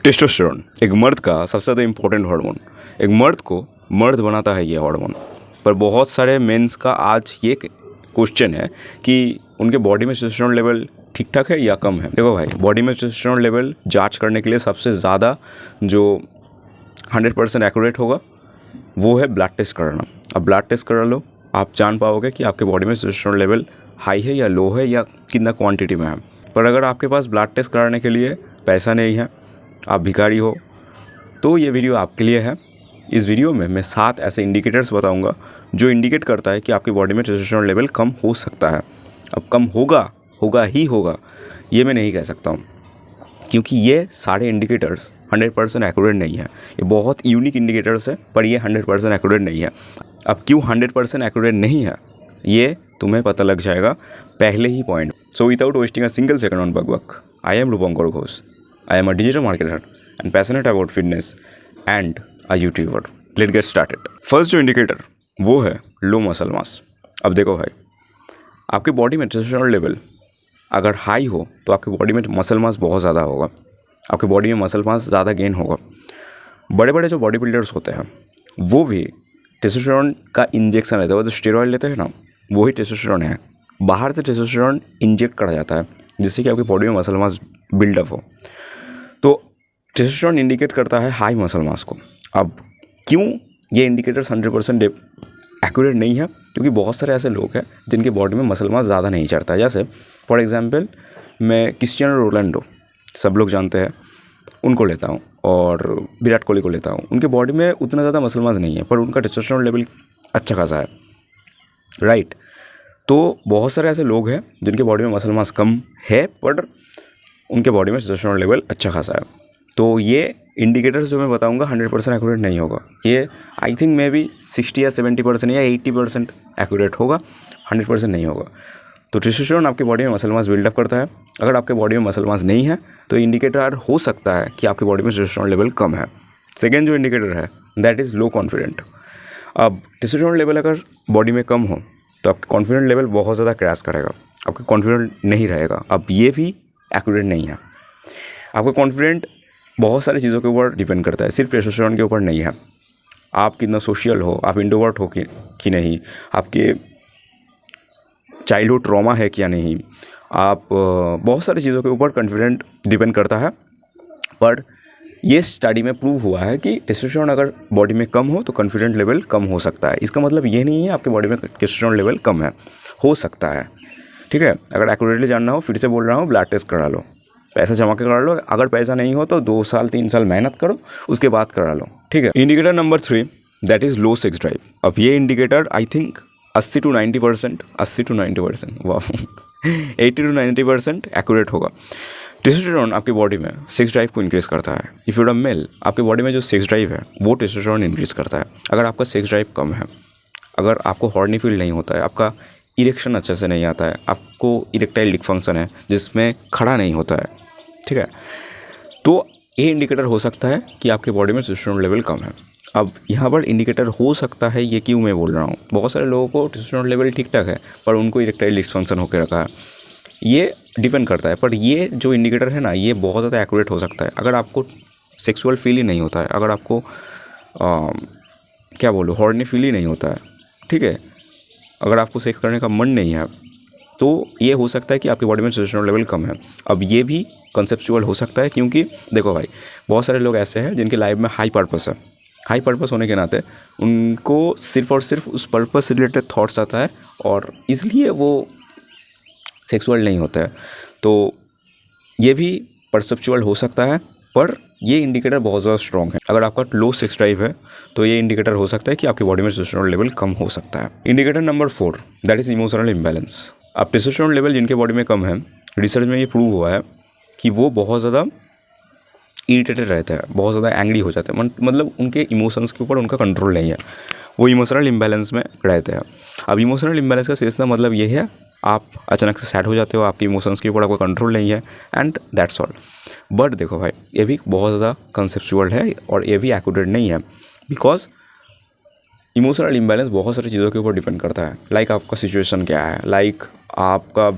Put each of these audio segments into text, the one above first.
Testosterone एक मर्द का सबसे ज़्यादा इम्पोर्टेंट हार्मोन, एक मर्द को मर्द बनाता है ये हार्मोन। पर बहुत सारे मेंस का आज ये क्वेश्चन है कि उनके बॉडी में टेस्टोस्टेरोन लेवल ठीक ठाक है या कम है। देखो भाई, बॉडी में टेस्टोस्टेरोन लेवल जांच करने के लिए सबसे ज़्यादा जो 100% एक्यूरेट होगा वो है ब्लड टेस्ट कराना। अब ब्लड टेस्ट करा लो, आप जान पाओगे कि आपके बॉडी में टेस्टोस्टेरोन लेवल हाई है या लो है या कितना क्वांटिटी में है। पर अगर आपके पास ब्लड टेस्ट कराने के लिए पैसा नहीं है, आप भिखारी हो, तो ये वीडियो आपके लिए है। इस वीडियो में मैं 7 ऐसे इंडिकेटर्स बताऊंगा जो इंडिकेट करता है कि आपकी बॉडी में टेस्टोस्टेरोन लेवल कम हो सकता है। अब कम होगा ही होगा, ये मैं नहीं कह सकता हूँ, क्योंकि ये सारे इंडिकेटर्स 100% एक्यूरेट नहीं है। ये बहुत यूनिक इंडिकेटर्स है, पर ये 100% एक्यूरेट नहीं है। अब क्यों 100% एक्यूरेट नहीं है ये तुम्हें पता लग जाएगा पहले ही point. So without wasting a single second on बकबक, I am Rupankar Ghosh. I am a digital marketer and passionate about fitness and a YouTuber. Let's get started. First जो इंडिकेटर वो है लो मसल मास। अब देखो भाई, आपकी बॉडी में टेस्टोस्टेरोन लेवल अगर हाई हो तो आपकी बॉडी में मसल मास बहुत ज़्यादा होगा, आपकी बॉडी में मसल मास ज़्यादा गेन होगा। बड़े बड़े जो बॉडी बिल्डर्स होते हैं वो भी टेस्टोस्टेरोन का इंजेक्शन लेते हैं, वो जो स्टेरॉइड लेते हैं ना, वही टेस्टोस्टेरोन है। बाहर से टेस्टोस्टेरोन इंजेक्ट करा जाता है जिससे कि आपकी बॉडी में मसल मास बिल्डअप हो। तो टेस्टोस्टेरोन इंडिकेट करता है हाई मसल मास को। अब क्यों ये इंडिकेटर्स 100% एक्यूरेट नहीं है? क्योंकि बहुत सारे ऐसे लोग हैं जिनके बॉडी में मसल मास ज़्यादा नहीं चढ़ता है। जैसे फॉर एग्जांपल मैं क्रिस्टियानो रोनाल्डो, सब लोग जानते हैं, उनको लेता हूँ, और विराट कोहली को लेता हूँ। उनके बॉडी में उतना ज़्यादा मसल मास नहीं है, पर उनका टेस्टोस्टेरोन लेवल अच्छा खासा है, राइट। तो बहुत सारे ऐसे लोग हैं जिनके बॉडी में मसल मास कम है पर उनके बॉडी में टेस्टोस्टेरोन लेवल अच्छा खासा है। तो ये इंडिकेटर्स जो मैं बताऊंगा 100% एक्यूरेट नहीं होगा। ये आई थिंक मे बी 60 या 70% या 80% एक्यूरेट होगा, 100% नहीं होगा। तो टेस्टोस्टेरोन आपकी बॉडी में मसल मास बिल्डअप करता है। अगर आपके बॉडी में मसल मास नहीं है तो इंडिकेटर हो सकता है कि आपकी बॉडी में टेस्टोस्टेरोन लेवल कम है। सेकेंड जो इंडिकेटर है दैट इज़ लो कॉन्फिडेंट। अब टेस्टोस्टेरोन लेवल अगर बॉडी में कम हो तो आपका कॉन्फिडेंट लेवल बहुत ज़्यादा क्रैश करेगा, आपका कॉन्फिडेंट नहीं रहेगा। अब ये भी एक्यूरेट नहीं है। आपका कॉन्फिडेंट बहुत सारी चीज़ों के ऊपर डिपेंड करता है, सिर्फ टेस्टोस्टेरोन के ऊपर नहीं है। आप कितना सोशल हो, आप इंट्रोवर्ट हो कि नहीं, आपके चाइल्डहुड ट्रॉमा है क्या नहीं, आप बहुत सारी चीज़ों के ऊपर कॉन्फिडेंट डिपेंड करता है। पर ये स्टडी में प्रूव हुआ है कि टेस्टोस्टेरोन अगर बॉडी में कम हो तो कॉन्फिडेंट लेवल कम हो सकता है। इसका मतलब ये नहीं है आपके बॉडी में टेस्टोस्टेरोन लेवल कम है, हो सकता है, ठीक है। अगर एक्यूरेटली जानना हो, फिर से बोल रहा हूँ, ब्लड टेस्ट करा लो, पैसा जमा के करा लो। अगर पैसा नहीं हो तो 2 साल 3 साल मेहनत करो, उसके बाद करा लो, ठीक है। Indicator number 3 that is low sex drive. अब ये इंडिकेटर आई थिंक 80 to 90%, वाह 80 to 90% एक्यूरेट होगा। टेस्टोस्टेरोन आपकी बॉडी में सेक्स ड्राइव को इंक्रीज़ करता है। इफ़ यू आर मेल, आपकी बॉडी में जो सेक्स ड्राइव है वो टेस्टोस्टेरोन इंक्रीज़ करता है। अगर आपका सेक्स ड्राइव कम है, अगर आपको हॉर्नी फील नहीं होता है, आपका इरेक्शन अच्छे से नहीं आता है, आपको इरेक्टाइल डिसफंक्शन है जिसमें खड़ा नहीं होता है, ठीक है, तो ये इंडिकेटर हो सकता है कि आपके बॉडी में टेस्टोस्टेरोन लेवल कम है। अब यहाँ पर इंडिकेटर हो सकता है ये क्यों मैं बोल रहा हूँ, बहुत सारे लोगों को टेस्टोस्टेरोन लेवल ठीक ठाक है पर उनको इरेक्टाइल डिसफंक्शन होकर रखा है, ये डिपेंड करता है। पर ये जो इंडिकेटर है ना, ये बहुत ज़्यादा एक्यूरेट हो सकता है। अगर आपको सेक्सुअल फील ही नहीं होता है, अगर आपको क्या बोलो, हॉर्नी फील ही नहीं होता है, ठीक है, अगर आपको सेक्स करने का मन नहीं है, तो ये हो सकता है कि आपकी बॉडी में टेस्टोस्टेरोन लेवल कम है। अब ये भी कंसेप्चुअल हो सकता है, क्योंकि देखो भाई, बहुत सारे लोग ऐसे हैं जिनके लाइफ में हाई पर्पस है। हाई पर्पस होने के नाते उनको सिर्फ और सिर्फ उस पर्पस से रिलेटेड थॉट्स आता है और इसलिए वो सेक्सुअल नहीं होता है। तो ये भी परसेप्चुअल हो सकता है, पर ये इंडिकेटर बहुत ज़्यादा स्ट्रॉन्ग है। अगर आपका लो सेक्स ड्राइव है तो ये इंडिकेटर हो सकता है कि आपकी बॉडी में टेस्टोस्टेरोन लेवल कम हो सकता है। Indicator number 4 that is emotional imbalance. अब टेस्टोस्टेरोन लेवल जिनके बॉडी में कम है, रिसर्च में ये प्रूव हुआ है कि वो बहुत ज़्यादा इरिटेटेड रहते हैं, बहुत ज़्यादा एंग्री हो जाते हैं, मतलब उनके इमोशंस के ऊपर उनका कंट्रोल नहीं है, वो इमोशनल इम्बैलेंस में रहते हैं। अब इमोशनल इम्बैलेंस का सीधा मतलब ये है, आप अचानक से सैड हो जाते हो, आपकी इमोशंस के ऊपर आपका कंट्रोल नहीं है, एंड दैट्स ऑल। बट देखो भाई, ये भी बहुत ज़्यादा कंसेप्चुअल है और ये भी एक्यूरेट नहीं है, बिकॉज इमोशनल इम्बैलेंस बहुत सारी चीज़ों के ऊपर डिपेंड करता है। लाइक आपका सिचुएशन क्या है, लाइक आपका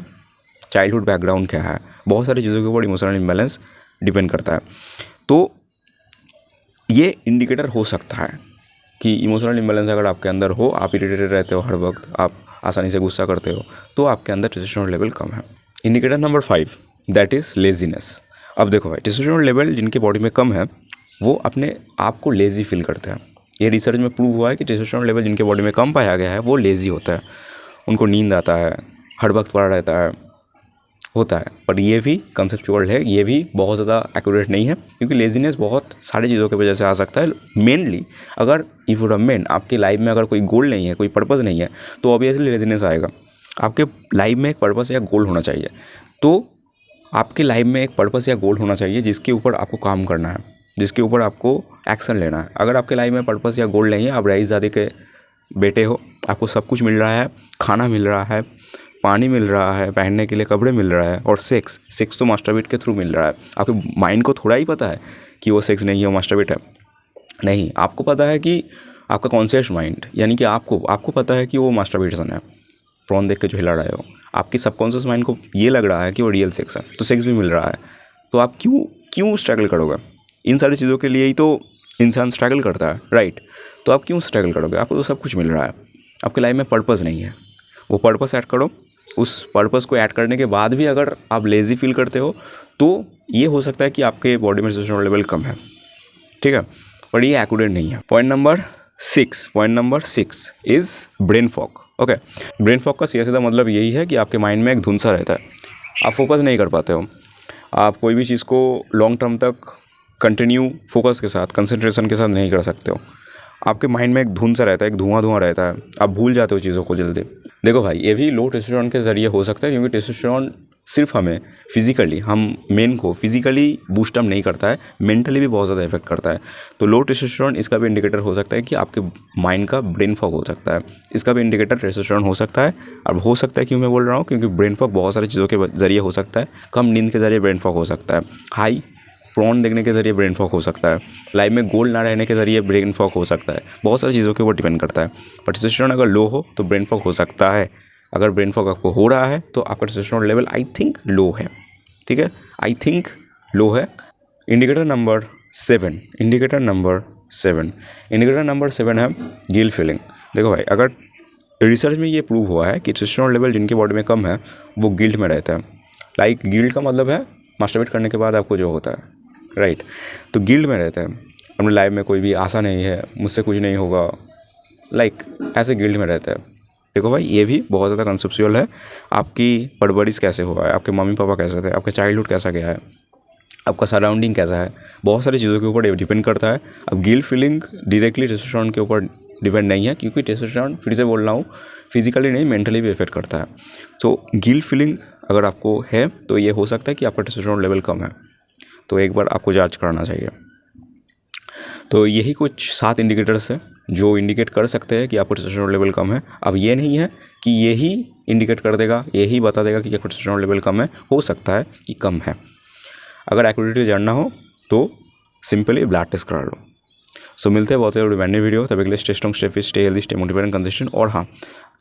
चाइल्डहुड बैकग्राउंड क्या है, बहुत सारी चीज़ों के ऊपर इमोशनल इम्बैलेंस डिपेंड करता है। तो ये इंडिकेटर हो सकता है कि इमोशनल इम्बैलेंस अगर आपके अंदर हो, आप इरिटेटेड रहते हो हर वक्त, आप आसानी से गुस्सा करते हो, तो आपके अंदर टेस्टोस्टेरोन लेवल कम है। Indicator number 5 that is laziness. अब देखो भाई, टेस्टोस्टेरोन लेवल जिनके बॉडी में कम है वो अपने आप को लेज़ी फील करते हैं। ये रिसर्च में प्रूव हुआ है कि टेस्टोस्टेरोन लेवल जिनके बॉडी में कम पाया गया है वो लेज़ी होता है, उनको नींद आता है, हर वक्त पड़ा रहता है, होता है। पर ये भी कंसेप्चुअल है, ये भी बहुत ज़्यादा एक्यूरेट नहीं है, क्योंकि लेजीनेस बहुत सारी चीज़ों की वजह से आ सकता है। मेनली अगर इफ यू मेन आपकी लाइफ में अगर कोई गोल नहीं है, कोई पर्पज़ नहीं है, तो ऑब्वियसली लेजीनेस आएगा। आपके लाइफ में एक पर्पज़ या गोल होना चाहिए, तो आपके लाइफ में एक पर्पज़ या गोल होना चाहिए जिसके ऊपर आपको काम करना है, जिसके ऊपर आपको एक्शन लेना है। अगर आपके लाइफ में पर्पज़ या गोल नहीं है, आप रईसज़ादे के बेटे हो, आपको सब कुछ मिल रहा है, खाना मिल रहा है, पानी मिल रहा है, पहनने के लिए कपड़े मिल रहा है, और सेक्स तो मास्टरबेट के थ्रू मिल रहा है। आपके माइंड को थोड़ा ही पता है कि वो सेक्स नहीं है, वो मास्टरबेट है। नहीं, आपको पता है कि आपका कॉन्शियस माइंड, यानी कि आपको पता है कि वो मास्टरबेशन है, प्रॉन देख के जो हिला रहे हो। आपकी सबकॉन्शियस माइंड को ये लग रहा है कि वो रियल सेक्स है, तो सेक्स भी मिल रहा है, तो आप क्यों स्ट्रगल करोगे? इन सारी चीज़ों के लिए ही तो इंसान स्ट्रगल करता है, राइट? तो आप क्यों स्ट्रगल करोगे? आपको तो सब कुछ मिल रहा है, आपके लाइफ में पर्पज़ नहीं है। वो पर्पज़ ऐड करो। उस पर्पज़ को ऐड करने के बाद भी अगर आप लेज़ी फील करते हो, तो ये हो सकता है कि आपके बॉडी में टेस्टोस्टेरोन लेवल कम है, ठीक है? पर ये एक्यूरेट नहीं है। Point number 6 is brain fog. Okay, brain fog का सीधा मतलब यही है कि आपके माइंड में एक धुंध सा रहता है, आप फोकस नहीं कर पाते हो, आप कोई भी चीज़ को लॉन्ग टर्म तक कंटिन्यू फोकस के साथ, कंसंट्रेशन के साथ नहीं कर सकते हो। आपके माइंड में एक धुंध सा रहता है, एक धुआं रहता है, आप भूल जाते हो चीज़ों को जल्दी। देखो भाई, ये भी लो टेस्टोस्टेरोन के ज़रिए हो सकता है, क्योंकि टेस्टोस्टेरोन सिर्फ हमें फिजिकली, हम मेन को फिजिकली बूस्ट अप नहीं करता है, मेंटली भी बहुत ज़्यादा इफेक्ट करता है। तो लो टेस्टोस्टेरोन इसका भी इंडिकेटर हो सकता है कि आपके माइंड का ब्रेन फॉग हो सकता है, इसका भी इंडिकेटर टेस्टोस्टेरोन हो सकता है। अब हो सकता है क्यों मैं बोल रहा हूँ, क्योंकि ब्रेन फॉग बहुत सारी चीज़ों के ज़रिए हो सकता है। कम नींद के ज़रिए ब्रेन फॉग हो सकता है, हाई प्रॉन देखने के ज़रिए ब्रेन फॉग हो सकता है, लाइफ में गोल ना रहने के ज़रिए ब्रेन फॉग हो सकता है, बहुत सारी चीज़ों के ऊपर डिपेंड करता है। पर टेस्टोस्टेरोन अगर लो हो तो ब्रेन फॉग हो सकता है। अगर ब्रेन फॉग आपको हो रहा है तो आपका टेस्टोस्टेरोन लेवल आई थिंक लो है, ठीक है? आई थिंक लो है। इंडिकेटर नंबर 7 है गिल्ट फीलिंग। देखो भाई, अगर रिसर्च में ये प्रूव हुआ है कि टेस्टोस्टेरोन लेवल जिनके बॉडी में कम है वो गिल्ट में रहता है। लाइक गिल्ट का मतलब है मास्टरबेट करने के बाद आपको जो होता है, राइट? तो गिल्ट में रहता है, अपनी लाइफ में कोई भी आशा नहीं है, मुझसे कुछ नहीं होगा, लाइक ऐसे गिल्ट में रहता है। देखो भाई, ये भी बहुत ज़्यादा कंसेप्चुअल है। आपकी परवरिश कैसे हुआ है, आपके मम्मी पापा कैसे थे, आपका चाइल्डहुड कैसा गया है, आपका सराउंडिंग कैसा है, बहुत सारी चीज़ों के ऊपर डिपेंड करता है। अब गिल्ट फीलिंग डायरेक्टली टेस्टोस्टेरोन के ऊपर डिपेंड नहीं है, क्योंकि टेस्टोस्टेरोन, फिर से बोल रहा हूँ, फिजिकली नहीं मेंटली भी इफेक्ट करता है। तो गिल्ट फीलिंग अगर आपको है तो ये हो सकता है कि आपका टेस्टोस्टेरोन लेवल कम है, तो एक बार आपको जांच कराना चाहिए। तो यही कुछ 7 इंडिकेटर्स हैं जो इंडिकेट कर सकते हैं कि आपका टेस्टोस्टेरोन लेवल कम है। अब ये नहीं है कि यही इंडिकेट कर देगा, यही बता देगा कि आपका टेस्टोस्टेरोन लेवल कम है, हो सकता है कि कम है। अगर एक्यूरेटली जानना हो तो सिंपली ब्लड टेस्ट करा लो। सो मिलते हैं बहुत ही वीडियो, तब अगले stay strong, stay fit, stay healthy, stay motivated, consistent. और हाँ,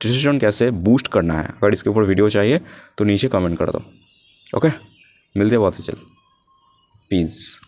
टेस्टोस्टेरोन कैसे बूस्ट करना है, अगर इसके ऊपर वीडियो चाहिए तो नीचे कमेंट कर दो। ओके, मिलते हैं बहुत ही जल्द। पीस।